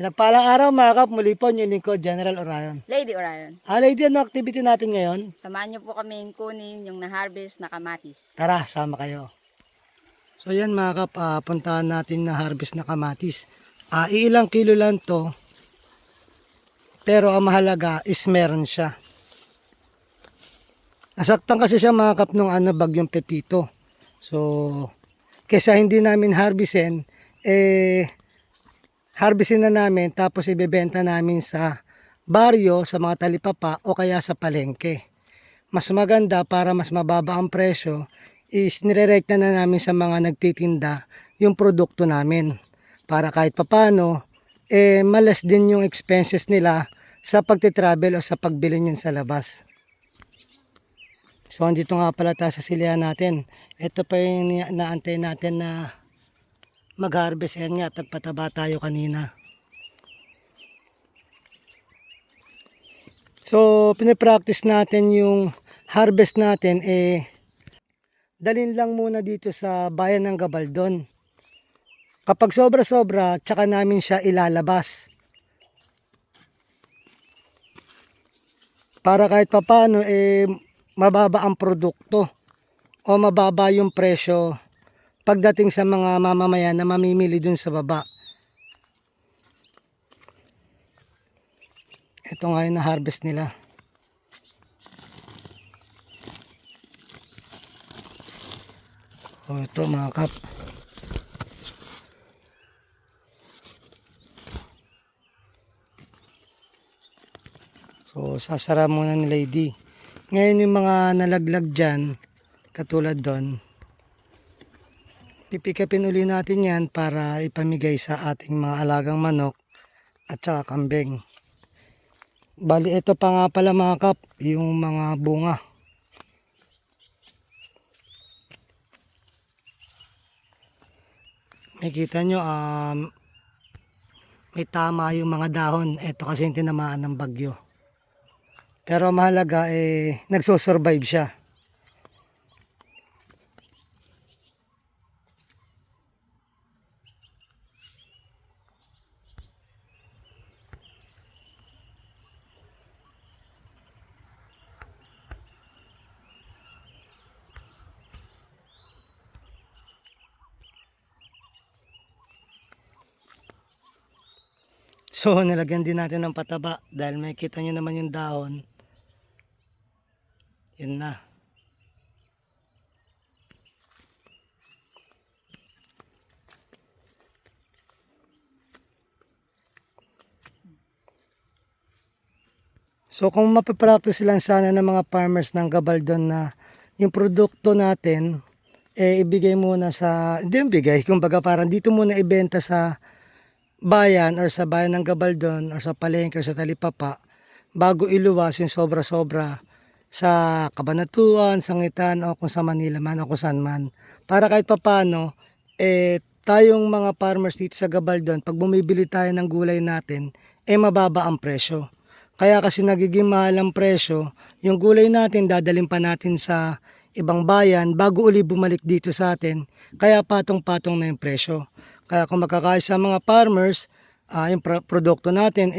Pinagpalang araw mga kap, muli po yung lingkod, General Orion. Lady Orion, Lady, ano activity natin ngayon? samahan niyo po kaming kunin yung na-harvest na kamatis. Tara, sama kayo. So yan mga kap, puntahan natin na harvest na kamatis. Ilang kilo lang to, pero ang mahalaga is meron siya. Nasaktan kasi siya mga kap nung bagyong Pepito. So, kesa hindi namin harvestin, harvestin na namin tapos ibebenta namin sa baryo, sa mga talipapa o kaya sa palengke. Mas maganda para mas mababa ang presyo is nirerekta na namin sa mga nagtitinda yung produkto namin. Para kahit papano, malas din yung expenses nila sa pagtitravel o sa pagbili nyo sa labas. So, andito nga pala tayo sa silihan natin. Ito pa yung naantay natin na mag-harvest. Yan nga, tagpataba tayo kanina. So, pinipractice natin yung harvest natin. Dalhin lang muna dito sa bayan ng Gabaldon. Kapag sobra-sobra, tsaka namin siya ilalabas. Para kahit papano, mababa ang produkto o mababa yung presyo pagdating sa mga mamamayan na mamimili dun sa baba. Ito nga yung na-harvest nila. O ito mga kap. So sasara muna ni Lady. Ngayon yung mga nalaglag dyan, katulad doon, pipikapin uli natin yan para ipamigay sa ating mga alagang manok at saka kambing. Bali ito pa nga pala mga kap, yung mga bunga. Makita nyo, may tama yung mga dahon. Ito kasi yung tinamaan ng bagyo. Pero mahalaga, nagsosurvive siya. So, nilagyan din natin ng pataba dahil makikita nyo naman yung dahon. Yun na. So, kung mapapractice lang sana ng mga farmers ng Gabaldon na yung produkto natin, ibigay muna sa, hindi ibigay, kumbaga parang dito muna ibenta sa bayan or sa bayan ng Gabaldon or sa palengke or sa talipapa bago iluwas yung sobra-sobra sa Cabanatuan, Sangitan o kung sa Manila man o kung saan man. Para kahit papano, tayong mga farmers dito sa Gabaldon, pag bumibili tayo ng gulay natin, mababa ang presyo. Kaya kasi nagiging mahal ang presyo, yung gulay natin dadalhin pa natin sa ibang bayan bago uli bumalik dito sa atin, kaya patong-patong na yung presyo. Kaya kung magkakaisa mga farmers, yung produkto natin,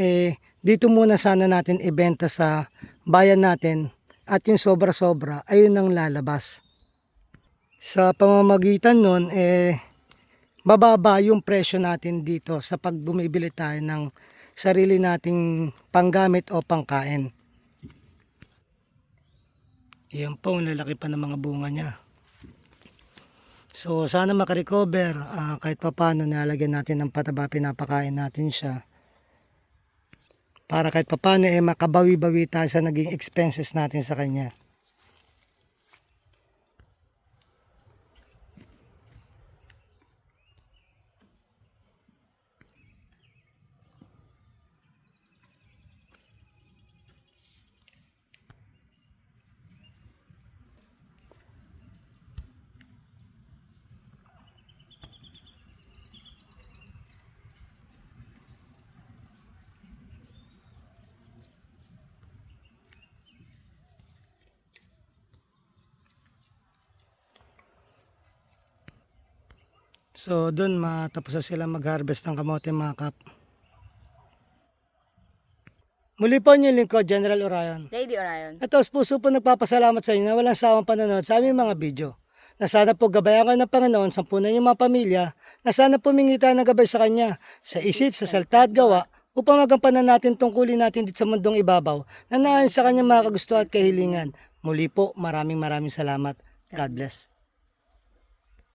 dito muna sana natin ibenta sa bayan natin at yung sobra-sobra, ayun ang lalabas. Sa pamamagitan nun, bababa yung presyo natin dito sa pag bumibili tayo ng sarili nating panggamit o pangkain. Yan po, lalaki pa ng mga bunga niya. So sana makarecover, kahit papano nalagyan natin ng pataba, pinapakain natin siya. Para kahit papano makabawi-bawi tayo sa naging expenses natin sa kanya. So doon matapos na sila mag-harvest ng kamote mga kap. Muli po niyo lingkod, General Orion. Lady Orion. At taos puso po nagpapasalamat sa inyo na walang sawang panonood sa aming mga video. Na sana po gabayan kayo ng Panginoon, sampunan yung mga pamilya, na sana pumingi tayo ng gabay sa Kanya, sa isip, sa salita at gawa, upang magampanan natin tungkulin natin dito sa mundong ibabaw, na naayon sa Kanyang mga kagustuhan at kahilingan. Muli po, maraming salamat. God bless.